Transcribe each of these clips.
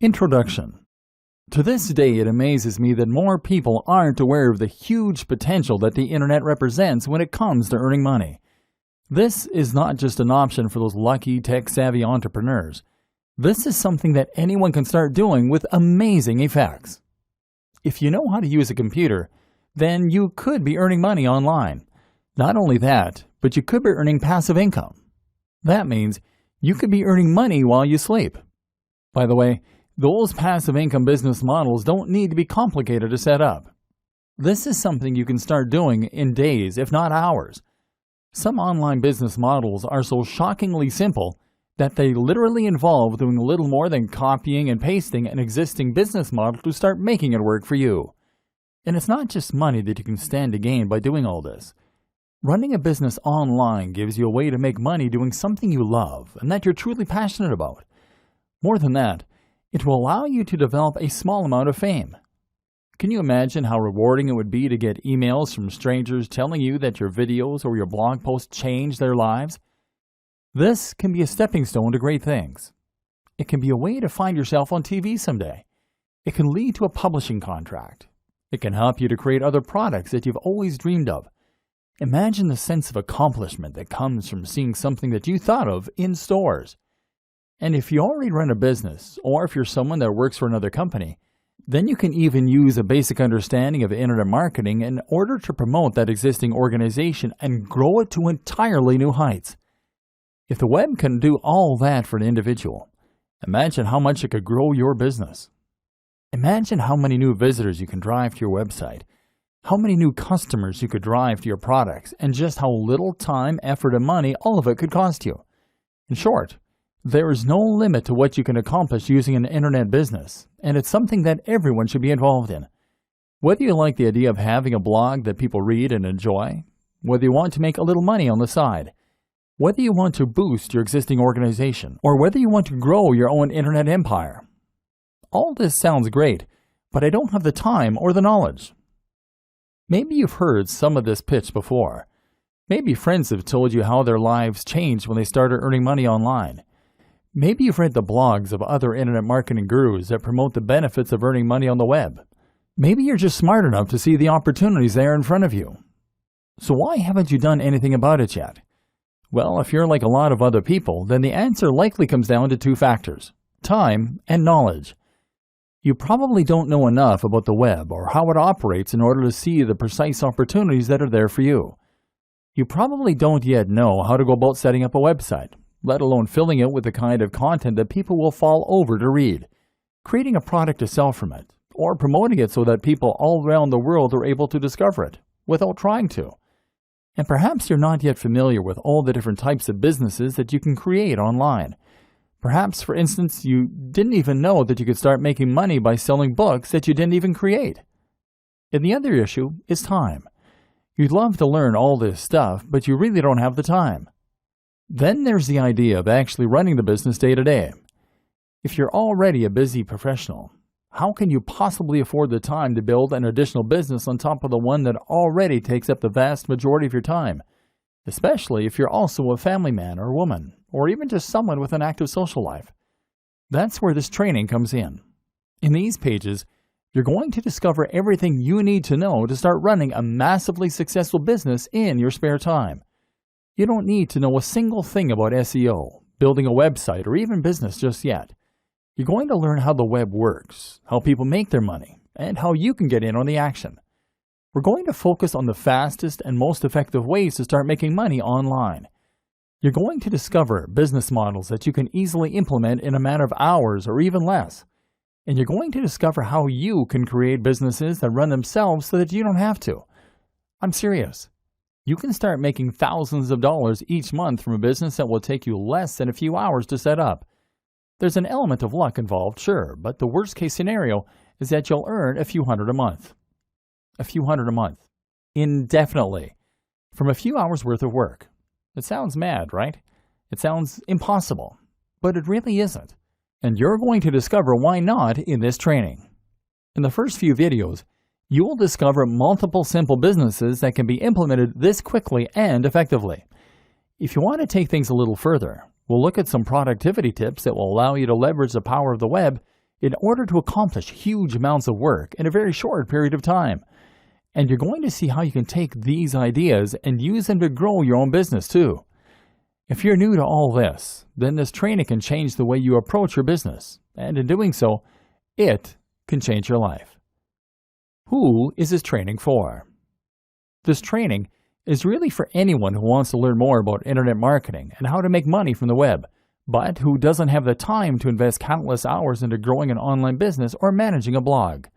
Introduction. To this day, it amazes me that more people aren't aware of the huge potential that the internet represents when it comes to earning money. This is not just an option for those lucky, tech-savvy entrepreneurs. This is something that anyone can start doing with amazing effects. If you know how to use a computer, then you could be earning money online. Not only that, but you could be earning passive income. That means you could be earning money while you sleep. By the way, those passive income business models don't need to be complicated to set up. This is something you can start doing in days, if not hours. Some online business models are so shockingly simple that they literally involve doing little more than copying and pasting an existing business model to start making it work for you. And it's not just money that you can stand to gain by doing all this. Running a business online gives you a way to make money doing something you love and that you're truly passionate about. More than that, it will allow you to develop a small amount of fame. Can you imagine how rewarding it would be to get emails from strangers telling you that your videos or your blog posts changed their lives? This can be a stepping stone to great things. It can be a way to find yourself on TV someday. It can lead to a publishing contract. It can help you to create other products that you've always dreamed of. Imagine the sense of accomplishment that comes from seeing something that you thought of in stores. And if you already run a business, or if you're someone that works for another company, then you can even use a basic understanding of internet marketing in order to promote that existing organization and grow it to entirely new heights. If the web can do all that for an individual, imagine how much it could grow your business. Imagine how many new visitors you can drive to your website, how many new customers you could drive to your products, and just how little time, effort, and money all of it could cost you. In short, there is no limit to what you can accomplish using an internet business, and it's something that everyone should be involved in. Whether you like the idea of having a blog that people read and enjoy, whether you want to make a little money on the side, whether you want to boost your existing organization, or whether you want to grow your own internet empire. All this sounds great, but I don't have the time or the knowledge. Maybe you've heard some of this pitch before. Maybe friends have told you how their lives changed when they started earning money online. Maybe you've read the blogs of other internet marketing gurus that promote the benefits of earning money on the web. Maybe you're just smart enough to see the opportunities there in front of you. So why haven't you done anything about it yet? Well, if you're like a lot of other people, then the answer likely comes down to two factors: time and knowledge. You probably don't know enough about the web or how it operates in order to see the precise opportunities that are there for you. You probably don't yet know how to go about setting up a website, let alone filling it with the kind of content that people will fall over to read, creating a product to sell from it, or promoting it so that people all around the world are able to discover it without trying to. And perhaps you're not yet familiar with all the different types of businesses that you can create online. Perhaps, for instance, you didn't even know that you could start making money by selling books that you didn't even create. And the other issue is time. You'd love to learn all this stuff, but you really don't have the time. Then there's the idea of actually running the business day to day. If you're already a busy professional, how can you possibly afford the time to build an additional business on top of the one that already takes up the vast majority of your time? Especially if you're also a family man or woman, or even just someone with an active social life. That's where this training comes in. In these pages, you're going to discover everything you need to know to start running a massively successful business in your spare time. You don't need to know a single thing about SEO, building a website, or even business just yet. You're going to learn how the web works, how people make their money, and how you can get in on the action. We're going to focus on the fastest and most effective ways to start making money online. You're going to discover business models that you can easily implement in a matter of hours or even less. And you're going to discover how you can create businesses that run themselves so that you don't have to. I'm serious. You can start making thousands of dollars each month from a business that will take you less than a few hours to set up. There's an element of luck involved, sure, but the worst case scenario is that you'll earn a few hundred a month. A few hundred a month. Indefinitely. From a few hours worth of work. It sounds mad, right? It sounds impossible. But it really isn't. And you're going to discover why not in this training. In the first few videos, you will discover multiple simple businesses that can be implemented this quickly and effectively. If you want to take things a little further, we'll look at some productivity tips that will allow you to leverage the power of the web in order to accomplish huge amounts of work in a very short period of time. And you're going to see how you can take these ideas and use them to grow your own business too. If you're new to all this, then this training can change the way you approach your business, and in doing so, it can change your life. Who is this training for? This training is really for anyone who wants to learn more about internet marketing and how to make money from the web, but who doesn't have the time to invest countless hours into growing an online business or managing a blog.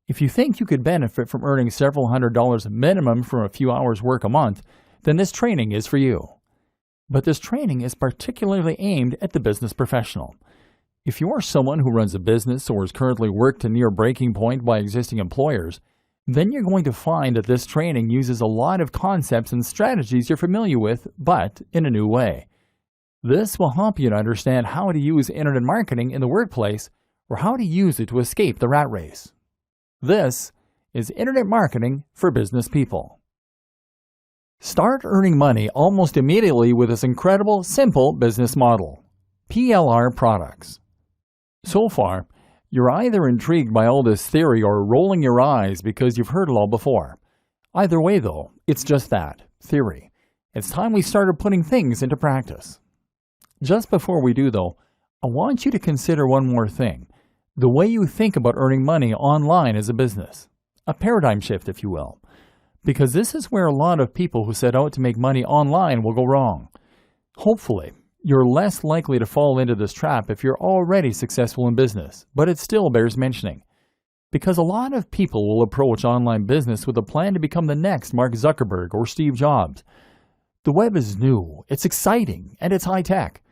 If you think you could benefit from earning several $100s minimum from a few hours work a month, then this training is for you. But this training is particularly aimed at the business professional. If you are someone who runs a business or is currently worked to near breaking point by existing employers, then you're going to find that this training uses a lot of concepts and strategies you're familiar with, but in a new way. This will help you to understand how to use internet marketing in the workplace or how to use it to escape the rat race. This is Internet Marketing for Business People. Start earning money almost immediately with this incredible, simple business model. PLR products. So far, you're either intrigued by all this theory or rolling your eyes because you've heard it all before. Either way, though, it's just that, theory. It's time we started putting things into practice. Just before we do, though, I want you to consider one more thing. The way you think about earning money online as a business. A paradigm shift, if you will. Because this is where a lot of people who set out to make money online will go wrong. Hopefully, you're less likely to fall into this trap if you're already successful in business, but it still bears mentioning. Because a lot of people will approach online business with a plan to become the next Mark Zuckerberg or Steve Jobs. The web is new, it's exciting, and it's high-tech.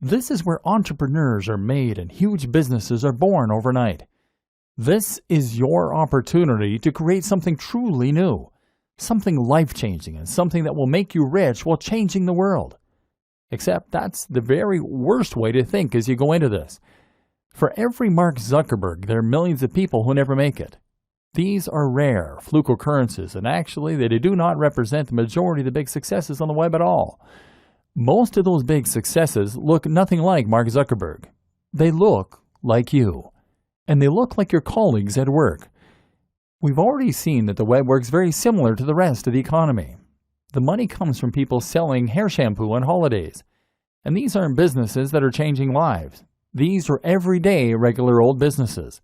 This is where entrepreneurs are made and huge businesses are born overnight. This is your opportunity to create something truly new. Something life-changing and something that will make you rich while changing the world. Except that's the very worst way to think as you go into this. For every Mark Zuckerberg, there are millions of people who never make it. These are rare, fluke occurrences, and actually they do not represent the majority of the big successes on the web at all. Most of those big successes look nothing like Mark Zuckerberg. They look like you. And they look like your colleagues at work. We've already seen that the web works very similar to the rest of the economy. The money comes from people selling hair shampoo on holidays. And these aren't businesses that are changing lives. These are everyday, regular old businesses.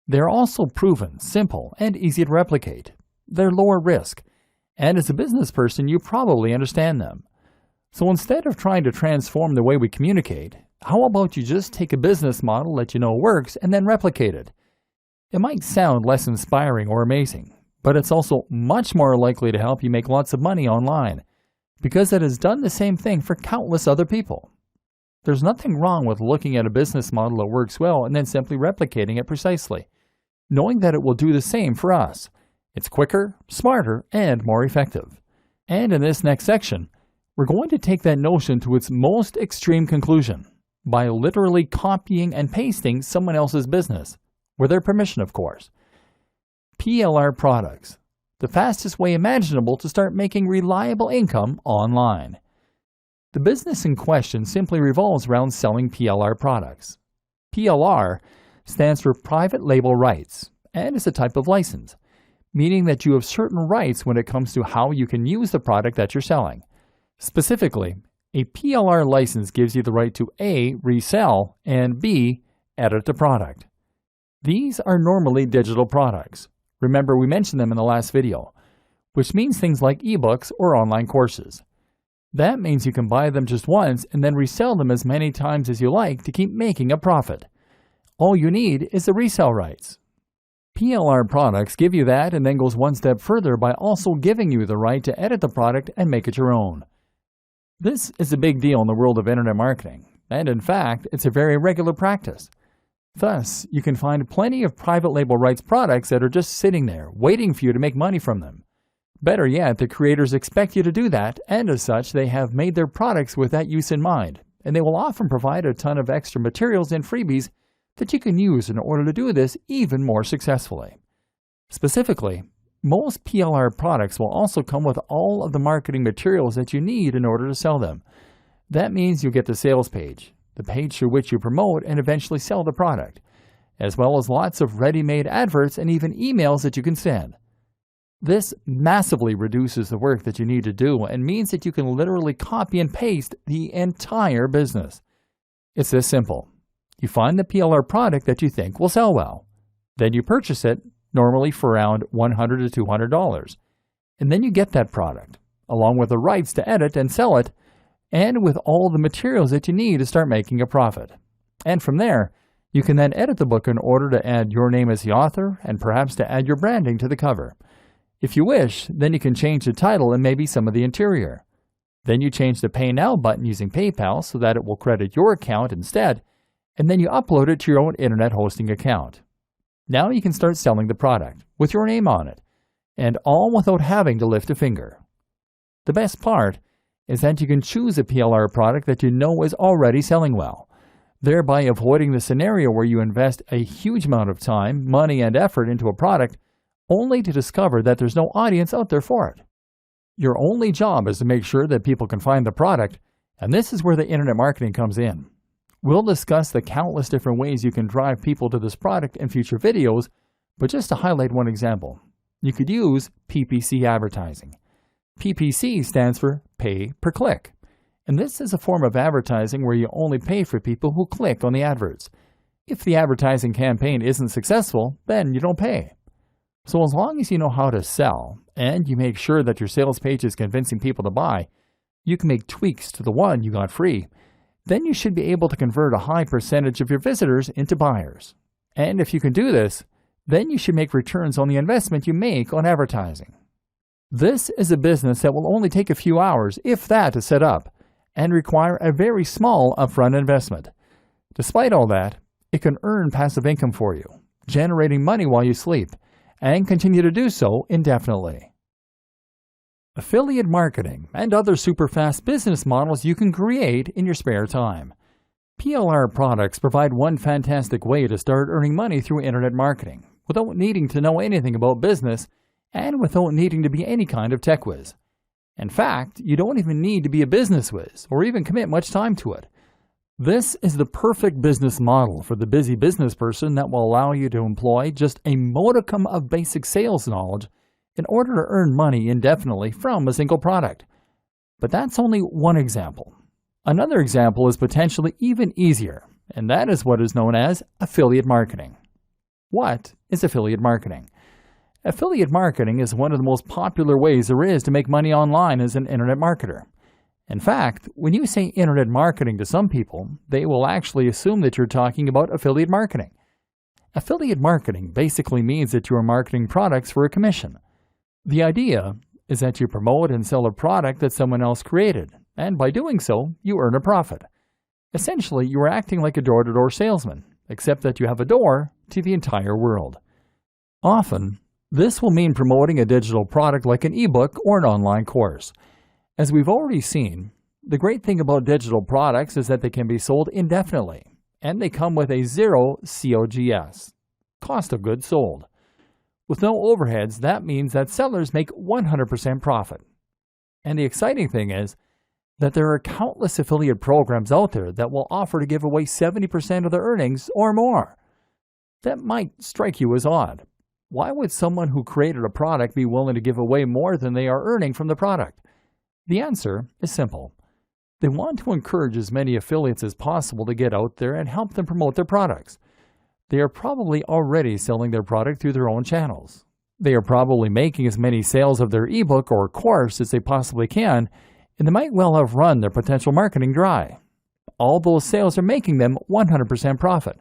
They're also proven, simple, and easy to replicate. They're lower risk. And as a business person, you probably understand them. So instead of trying to transform the way we communicate, how about you just take a business model that you know works and then replicate it? It might sound less inspiring or amazing, but it's also much more likely to help you make lots of money online, because it has done the same thing for countless other people. There's nothing wrong with looking at a business model that works well and then simply replicating it precisely, knowing that it will do the same for us. It's quicker, smarter, and more effective. And in this next section, we're going to take that notion to its most extreme conclusion by literally copying and pasting someone else's business. With their permission, of course. PLR products, the fastest way imaginable to start making reliable income online. The business in question simply revolves around selling PLR products. PLR stands for Private Label Rights and is a type of license, meaning that you have certain rights when it comes to how you can use the product that you're selling. Specifically, a PLR license gives you the right to A, resell, and B, edit the product. These are normally digital products. Remember, we mentioned them in the last video, which means things like ebooks or online courses. That means you can buy them just once and then resell them as many times as you like to keep making a profit. All you need is the resale rights. PLR products give you that and then goes one step further by also giving you the right to edit the product and make it your own. This is a big deal in the world of internet marketing, and in fact, it's a very regular practice. Thus, you can find plenty of private label rights products that are just sitting there, waiting for you to make money from them. Better yet, the creators expect you to do that, and as such, they have made their products with that use in mind, and they will often provide a ton of extra materials and freebies that you can use in order to do this even more successfully. Specifically, most PLR products will also come with all of the marketing materials that you need in order to sell them. That means you'll get the sales page, the page through which you promote and eventually sell the product. as well as lots of ready-made adverts and even emails that you can send. This massively reduces the work that you need to do and means that you can literally copy and paste the entire business. It's this simple. You find the PLR product that you think will sell well. Then you purchase it, normally for around $100 to $200. And then you get that product, along with the rights to edit and sell it, and with all the materials that you need to start making a profit. And from there, you can then edit the book in order to add your name as the author and perhaps to add your branding to the cover. If you wish, then you can change the title and maybe some of the interior. Then you change the Pay Now button using PayPal so that it will credit your account instead, and then you upload it to your own internet hosting account. Now you can start selling the product with your name on it, and all without having to lift a finger. The best part is that you can choose a PLR product that you know is already selling well, thereby avoiding the scenario where you invest a huge amount of time, money, and effort into a product only to discover that there's no audience out there for it. Your only job is to make sure that people can find the product, and this is where the internet marketing comes in. We'll discuss the countless different ways you can drive people to this product in future videos, but just to highlight one example, you could use PPC advertising. PPC stands for pay per click, and this is a form of advertising where you only pay for people who click on the adverts. If the advertising campaign isn't successful, then you don't pay. So as long as you know how to sell, and you make sure that your sales page is convincing people to buy, you can make tweaks to the one you got free. Then you should be able to convert a high percentage of your visitors into buyers. And if you can do this, then you should make returns on the investment you make on advertising. This is a business that will only take a few hours, if that, to set up, and require a very small upfront investment. Despite all that, it can earn passive income for you, generating money while you sleep, and continue to do so indefinitely. Affiliate marketing and other super fast business models you can create in your spare time. PLR products provide one fantastic way to start earning money through internet marketing without needing to know anything about business and without needing to be any kind of tech whiz. In fact, you don't even need to be a business whiz or even commit much time to it. This is the perfect business model for the busy business person that will allow you to employ just a modicum of basic sales knowledge in order to earn money indefinitely from a single product. But that's only one example. Another example is potentially even easier, and that is what is known as affiliate marketing. What is affiliate marketing? Affiliate marketing is one of the most popular ways there is to make money online as an internet marketer. In fact, when you say internet marketing to some people, they will actually assume that you're talking about affiliate marketing. Affiliate marketing basically means that you are marketing products for a commission. The idea is that you promote and sell a product that someone else created, and by doing so, you earn a profit. Essentially, you are acting like a door-to-door salesman, except that you have a door to the entire world. Often, this will mean promoting a digital product like an ebook or an online course. As we've already seen, the great thing about digital products is that they can be sold indefinitely, and they come with a zero COGS, cost of goods sold. With no overheads, that means that sellers make 100% profit. And the exciting thing is that there are countless affiliate programs out there that will offer to give away 70% of their earnings or more. That might strike you as odd. Why would someone who created a product be willing to give away more than they are earning from the product? The answer is simple. They want to encourage as many affiliates as possible to get out there and help them promote their products. They are probably already selling their product through their own channels. They are probably making as many sales of their ebook or course as they possibly can, and they might well have run their potential marketing dry. All those sales are making them 100% profit.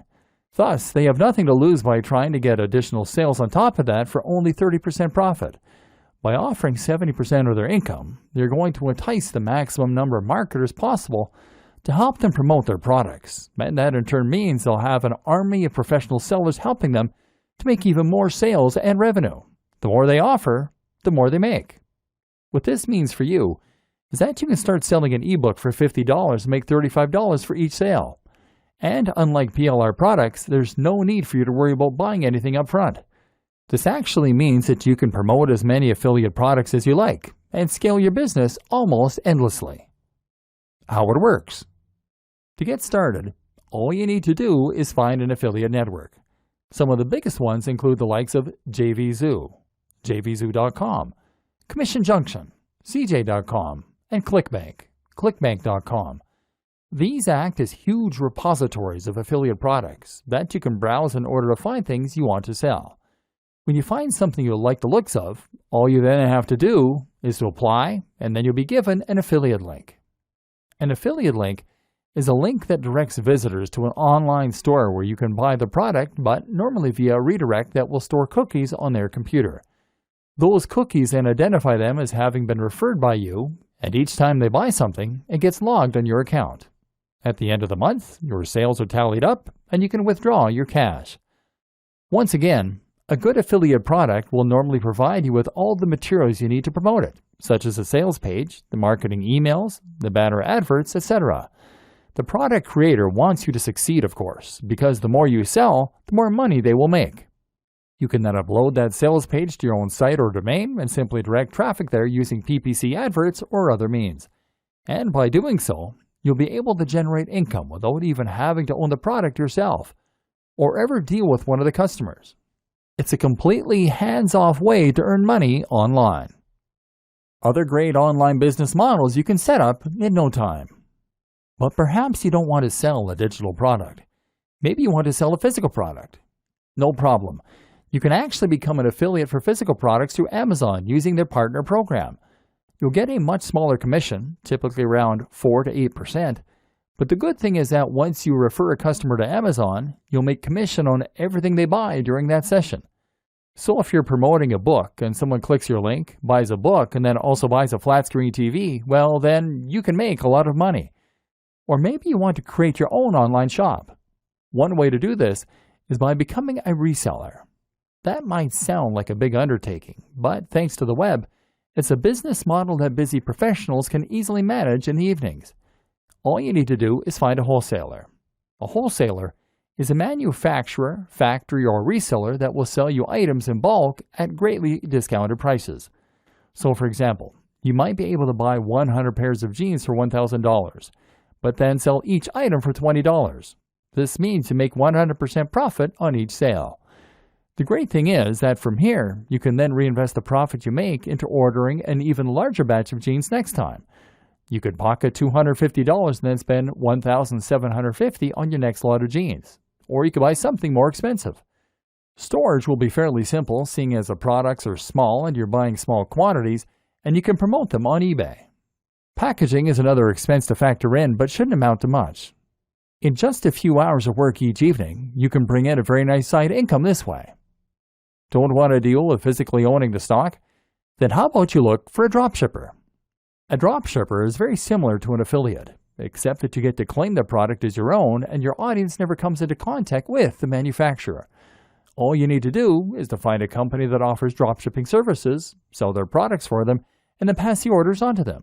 Thus, they have nothing to lose by trying to get additional sales on top of that for only 30% profit. By offering 70% of their income, they're going to entice the maximum number of marketers possible to help them promote their products, and that in turn means they'll have an army of professional sellers helping them to make even more sales and revenue. The more they offer, the more they make. What this means for you is that you can start selling an ebook for $50 and make $35 for each sale. And unlike PLR products, there's no need for you to worry about buying anything up front. This actually means that you can promote as many affiliate products as you like and scale your business almost endlessly. How it works. To get started, all you need to do is find an affiliate network. Some of the biggest ones include the likes of JVZoo, jvzoo.com, Commission Junction, CJ.com, and ClickBank, clickbank.com. These act as huge repositories of affiliate products that you can browse in order to find things you want to sell. When you find something you like the looks of, all you then have to do is to apply, and then you'll be given an affiliate link. An affiliate link is a link that directs visitors to an online store where you can buy the product, but normally via a redirect that will store cookies on their computer. Those cookies then identify them as having been referred by you, and each time they buy something, it gets logged on your account. At the end of the month, your sales are tallied up, and you can withdraw your cash. Once again, a good affiliate product will normally provide you with all the materials you need to promote it, such as a sales page, the marketing emails, the banner adverts, etc. The product creator wants you to succeed, of course, because the more you sell, the more money they will make. You can then upload that sales page to your own site or domain and simply direct traffic there using PPC adverts or other means. And by doing so, you'll be able to generate income without even having to own the product yourself or ever deal with one of the customers. It's a completely hands-off way to earn money online. Other great online business models you can set up in no time. But perhaps you don't want to sell a digital product. Maybe you want to sell a physical product. No problem. You can actually become an affiliate for physical products through Amazon using their partner program. You'll get a much smaller commission, typically around 4 to 8%. But the good thing is that once you refer a customer to Amazon, you'll make commission on everything they buy during that session. So if you're promoting a book and someone clicks your link, buys a book, and then also buys a flat-screen TV, well, then you can make a lot of money. Or maybe you want to create your own online shop. One way to do this is by becoming a reseller. That might sound like a big undertaking, but thanks to the web, it's a business model that busy professionals can easily manage in the evenings. All you need to do is find a wholesaler. A wholesaler is a manufacturer, factory, or reseller that will sell you items in bulk at greatly discounted prices. So for example, you might be able to buy 100 pairs of jeans for $1,000, but then sell each item for $20. This means you make 100% profit on each sale. The great thing is that from here, you can then reinvest the profit you make into ordering an even larger batch of jeans next time. You could pocket $250 and then spend $1,750 on your next lot of jeans. Or you could buy something more expensive. Storage will be fairly simple, seeing as the products are small and you're buying small quantities, and you can promote them on eBay. Packaging is another expense to factor in, but shouldn't amount to much. In just a few hours of work each evening, you can bring in a very nice side income this way. Don't want to deal with physically owning the stock? Then how about you look for a dropshipper? A dropshipper is very similar to an affiliate, except that you get to claim the product as your own and your audience never comes into contact with the manufacturer. All you need to do is to find a company that offers dropshipping services, sell their products for them, and then pass the orders on to them.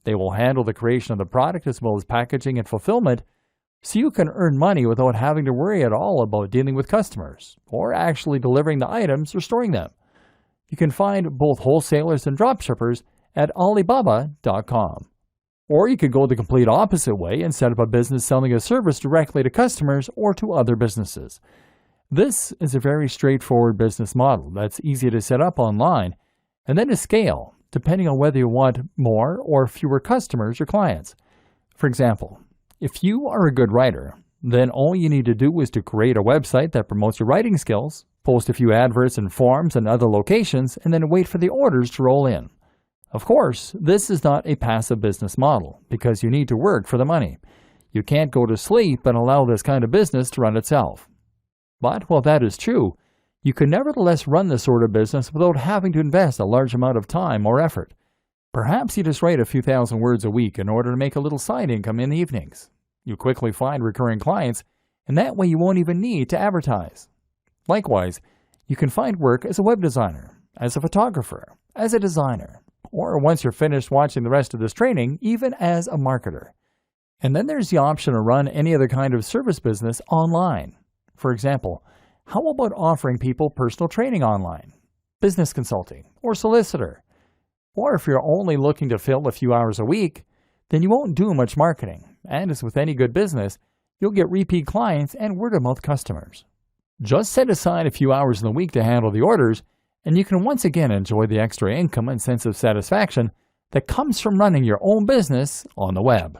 They will handle the creation of the product as well as packaging and fulfillment, so you can earn money without having to worry at all about dealing with customers or actually delivering the items or storing them. You can find both wholesalers and dropshippers at Alibaba.com. Or you could go the complete opposite way and set up a business selling a service directly to customers or to other businesses. This is a very straightforward business model that's easy to set up online and then to scale, depending on whether you want more or fewer customers or clients. For example, if you are a good writer, then all you need to do is to create a website that promotes your writing skills, post a few adverts in forums and other locations, and then wait for the orders to roll in. Of course, this is not a passive business model because you need to work for the money. You can't go to sleep and allow this kind of business to run itself. But while that is true, you can nevertheless run this sort of business without having to invest a large amount of time or effort. Perhaps you just write a few thousand words a week in order to make a little side income in the evenings. You quickly find recurring clients, and that way you won't even need to advertise. Likewise, you can find work as a web designer, as a photographer, as a designer, or once you're finished watching the rest of this training, even as a marketer. And then there's the option to run any other kind of service business online. For example, how about offering people personal training online, business consulting, or solicitor? Or if you're only looking to fill a few hours a week, then you won't do much marketing, and as with any good business, you'll get repeat clients and word-of-mouth customers. Just set aside a few hours in the week to handle the orders, and you can once again enjoy the extra income and sense of satisfaction that comes from running your own business on the web.